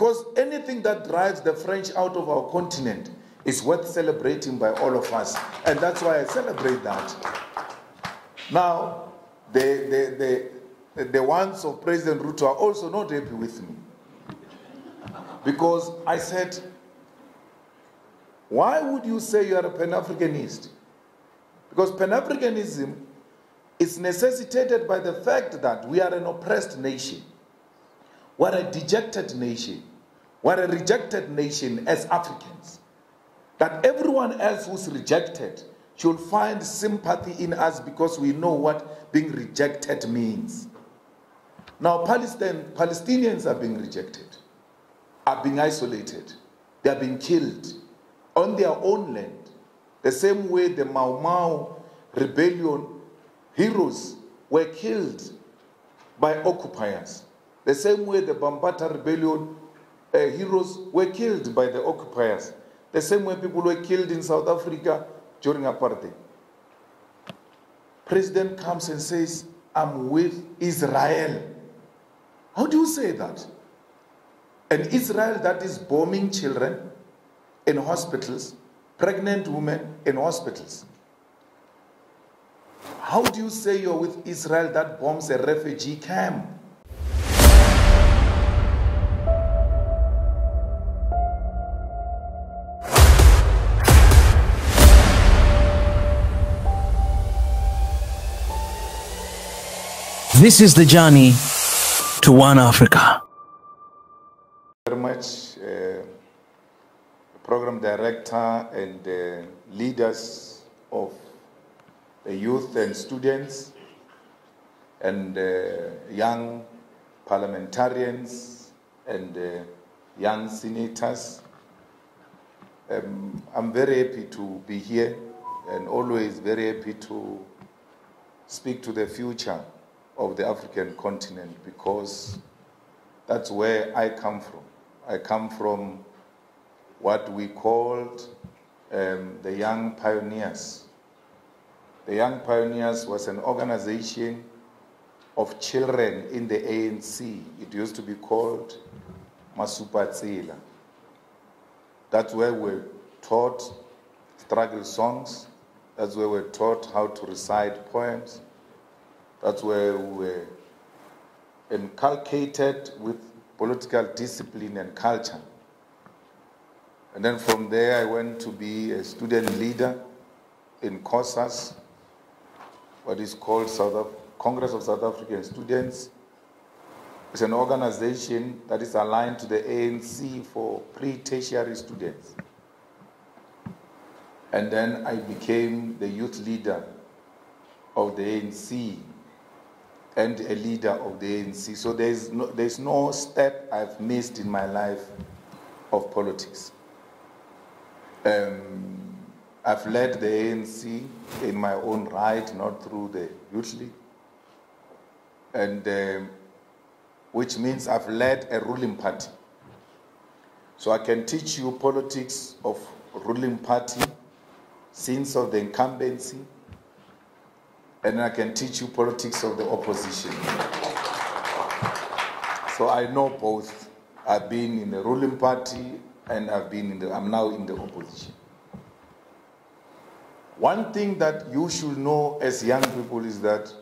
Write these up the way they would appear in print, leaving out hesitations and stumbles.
Because anything that drives the French out of our continent is worth celebrating by all of us. And that's why I celebrate that. Now, the ones of President Ruto are also not happy with me. Because I said, why would you say you are a Pan-Africanist? Because Pan-Africanism is necessitated by the fact that we are an oppressed nation. We're a dejected nation. We're a rejected nation as Africans. That everyone else who's rejected should find sympathy in us because we know what being rejected means. Now, Palestinians are being rejected, are being isolated. They are being killed on their own land. The same way the Mau Mau rebellion heroes were killed by occupiers. The same way the Bambata rebellion heroes were killed by the occupiers. The same way people were killed in South Africa during apartheid. President comes and says, I'm with Israel. How do you say that? An Israel that is bombing children in hospitals, pregnant women in hospitals. How do you say you're with Israel that bombs a refugee camp? This is the journey to One Africa. Very much, program director and leaders of the youth and students and young parliamentarians and young senators. I'm very happy to be here and always very happy to speak to the future of the African continent because that's where I come from. I come from what we called the Young Pioneers. The Young Pioneers was an organization of children in the ANC. It used to be called Masupatsila. That's where we're taught struggle songs. That's where we're taught how to recite poems. That's where we were inculcated with political discipline and culture. And then from there, I went to be a student leader in COSAS, what is called Congress of South African Students. It's an organization that is aligned to the ANC for pre-tertiary students. And then I became the youth leader of the ANC and a leader of the ANC. So there's no step I've missed in my life of politics. I've led the ANC in my own right, not through the youth league, and which means I've led a ruling party. So I can teach you politics of ruling party, sins of the incumbency, and I can teach you politics of the opposition. So I know both. I've been in the ruling party and I'm now in the opposition. One thing that you should know as young people is that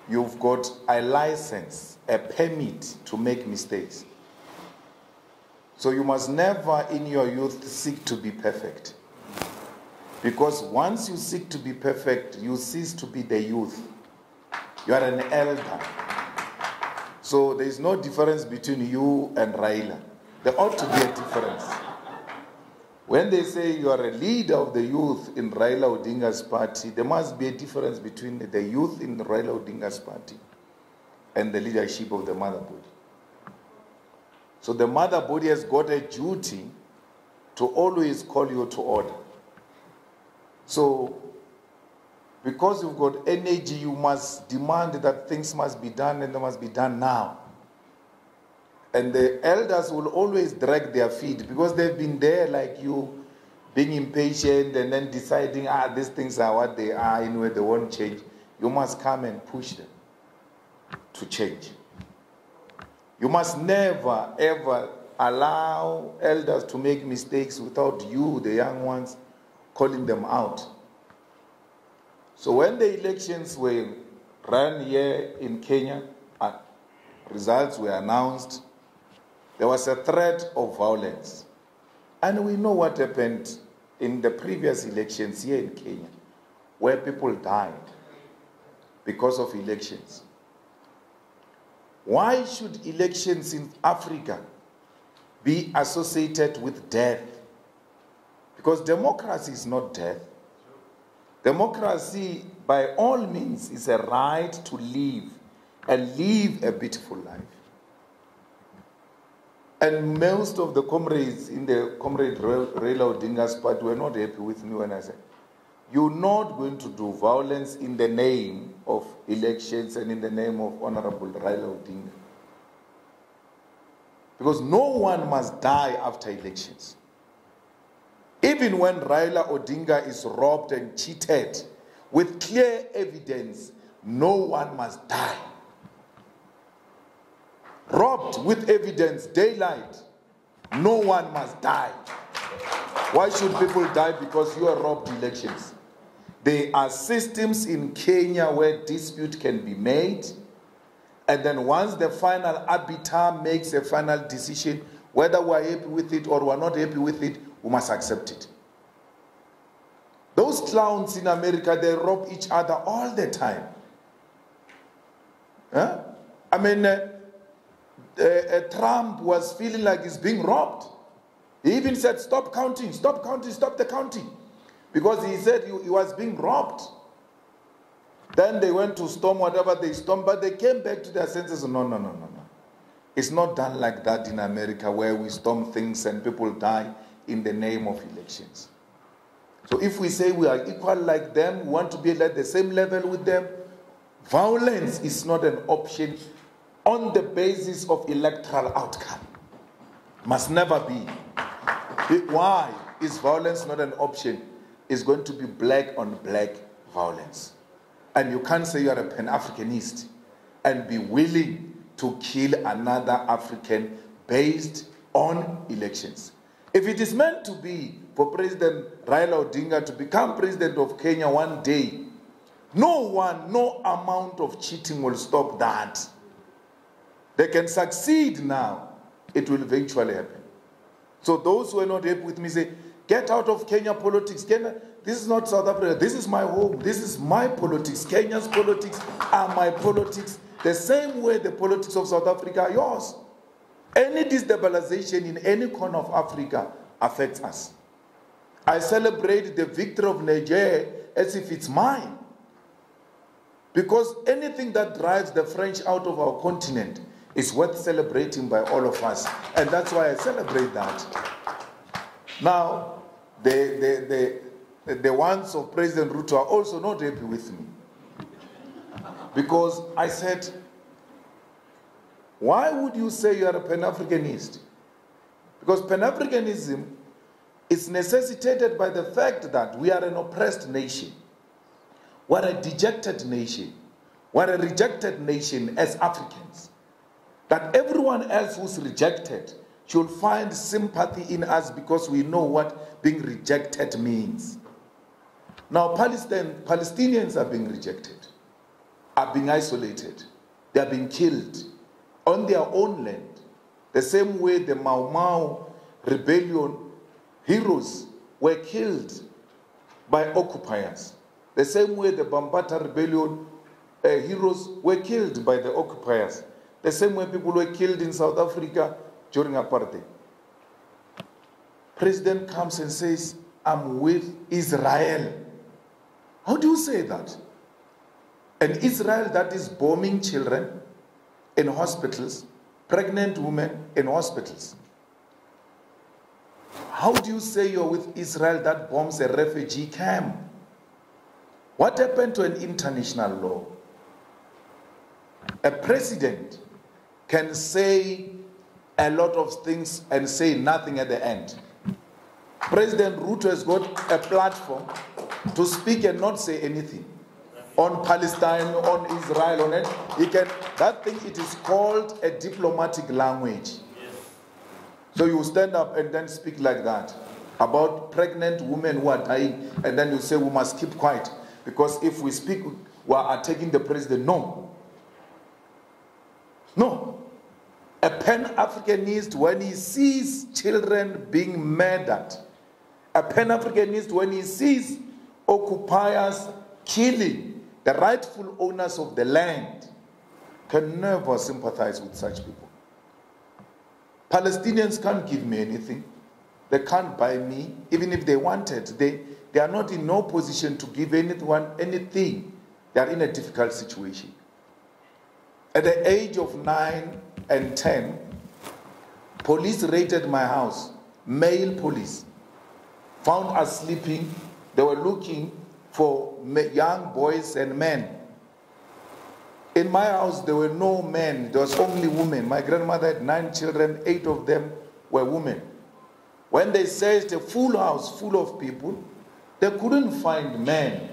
you've got a license, a permit to make mistakes. So you must never in your youth seek to be perfect. Because once you seek to be perfect, you cease to be the youth. You are an elder. So there is no difference between you and Raila. There ought to be a difference. When they say you are a leader of the youth in Raila Odinga's party, there must be a difference between the youth in Raila Odinga's party and the leadership of the mother body. So the mother body has got a duty to always call you to order. So, because you've got energy, you must demand that things must be done and they must be done now. And the elders will always drag their feet because they've been there like you, being impatient and then deciding, these things are what they are, anyway, they won't change. You must come and push them to change. You must never, ever allow elders to make mistakes without you, the young ones, calling them out. So when the elections were run here in Kenya, results were announced, there was a threat of violence. And we know what happened in the previous elections here in Kenya, where people died because of elections. Why should elections in Africa be associated with death? Because democracy is not death. Democracy, by all means, is a right to live and live a beautiful life. And most of the comrades in the Comrade Raila Odinga's party were not happy with me when I said, you're not going to do violence in the name of elections and in the name of Honorable Raila Odinga. Because no one must die after elections. Even when Raila Odinga is robbed and cheated, with clear evidence, no one must die. Robbed with evidence, daylight, no one must die. Why should people die because you are robbed elections? There are systems in Kenya where dispute can be made, and then once the final arbiter makes a final decision, whether we're happy with it or we're not happy with it, we must accept it. Those clowns in America, they rob each other all the time. Huh? I mean, Trump was feeling like he's being robbed. He even said, stop counting, stop the counting. Because he said he was being robbed. Then they went to storm whatever they stormed, but they came back to their senses. No. It's not done like that in America, where we storm things and people die in the name of elections. So if we say we are equal like them, we want to be at the same level with them, violence is not an option on the basis of electoral outcome. Must never be. Why is violence not an option? It's going to be black on black violence. And you can't say you are a Pan-Africanist and be willing to kill another African based on elections. If it is meant to be for President Raila Odinga to become president of Kenya one day, no amount of cheating will stop that. They can succeed now. It will eventually happen. So those who are not happy with me say, get out of Kenya politics. Kenya, this is not South Africa. This is my home. This is my politics. Kenya's politics are my politics. The same way the politics of South Africa are yours. Any destabilization in any corner of Africa affects us. I celebrate the victory of Niger as if it's mine. Because anything that drives the French out of our continent is worth celebrating by all of us. And that's why I celebrate that. Now, the ones of President Ruto are also not happy with me. Because I said, why would you say you are a Pan-Africanist? Because Pan-Africanism is necessitated by the fact that we are an oppressed nation. We're a dejected nation. We're a rejected nation as Africans. That everyone else who's rejected should find sympathy in us because we know what being rejected means. Now, Palestinians are being rejected, are being isolated. They are being killed on their own land. The same way the Mau Mau rebellion heroes were killed by occupiers. The same way the Bambata rebellion heroes were killed by the occupiers. The same way people were killed in South Africa during apartheid. President comes and says, I'm with Israel. How do you say that? An Israel that is bombing children in hospitals, pregnant women in hospitals. How do you say you're with Israel that bombs a refugee camp? What happened to an international law? A president can say a lot of things and say nothing at the end. President Ruto has got a platform to speak and not say anything. On Palestine, on Israel, on it. He can, that thing, it is called a diplomatic language. So you stand up and then speak like that about pregnant women who are dying, and then you say we must keep quiet because if we speak, we are attacking the president. No. No. A Pan-Africanist, when he sees children being murdered, a Pan-Africanist, when he sees occupiers killing the rightful owners of the land, can never sympathize with such people. Palestinians can't give me anything. They can't buy me. Even if they wanted, they are not in no position to give anyone anything. They are in a difficult situation. At the age of 9 and 10, police raided my house, male police, found us sleeping. They were looking for young boys and men. In my house, there were no men, there was only women. My grandmother had 9 children, 8 of them were women. When they searched a full house full of people, they couldn't find men.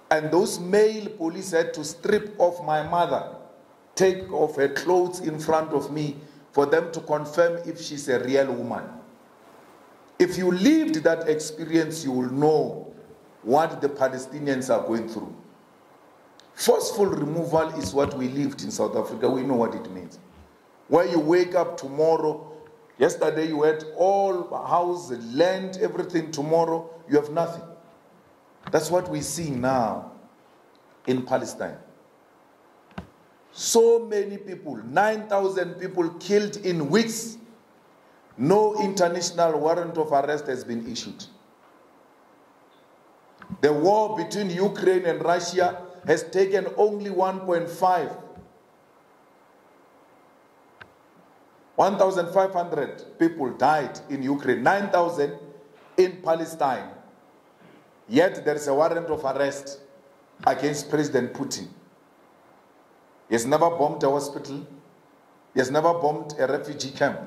And those male police had to strip off my mother, take off her clothes in front of me for them to confirm if she's a real woman. If you lived that experience, you will know what the Palestinians are going through. Forceful removal is what we lived in South Africa. We know what it means. Where you wake up tomorrow, yesterday you had all house, land, everything. Tomorrow you have nothing. That's what we see now in Palestine. So many people, 9,000 people killed in weeks. No international warrant of arrest has been issued. The war between Ukraine and Russia has taken only 1.5. 1,500 people died in Ukraine, 9,000 in Palestine. Yet there is a warrant of arrest against President Putin. He has never bombed a hospital. He has never bombed a refugee camp.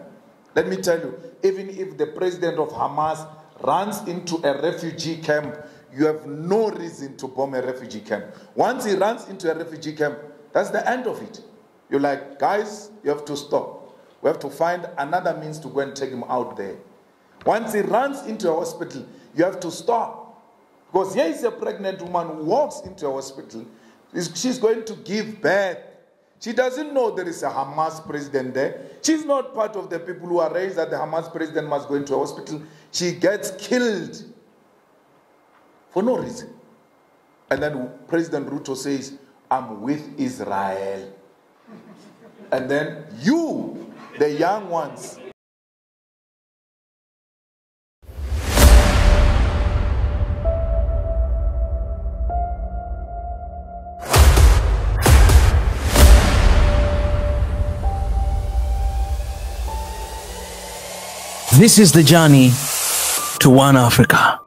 Let me tell you, even if the president of Hamas runs into a refugee camp, you have no reason to bomb a refugee camp. Once he runs into a refugee camp, that's the end of it. You're like, guys, you have to stop. We have to find another means to go and take him out there. Once he runs into a hospital, you have to stop. Because here is a pregnant woman who walks into a hospital. She's going to give birth. She doesn't know there is a Hamas president there. She's not part of the people who are raised that the Hamas president must go into a hospital. She gets killed for no reason. And then President Ruto says, I'm with Israel. And then you, the young ones, This is the journey to one Africa.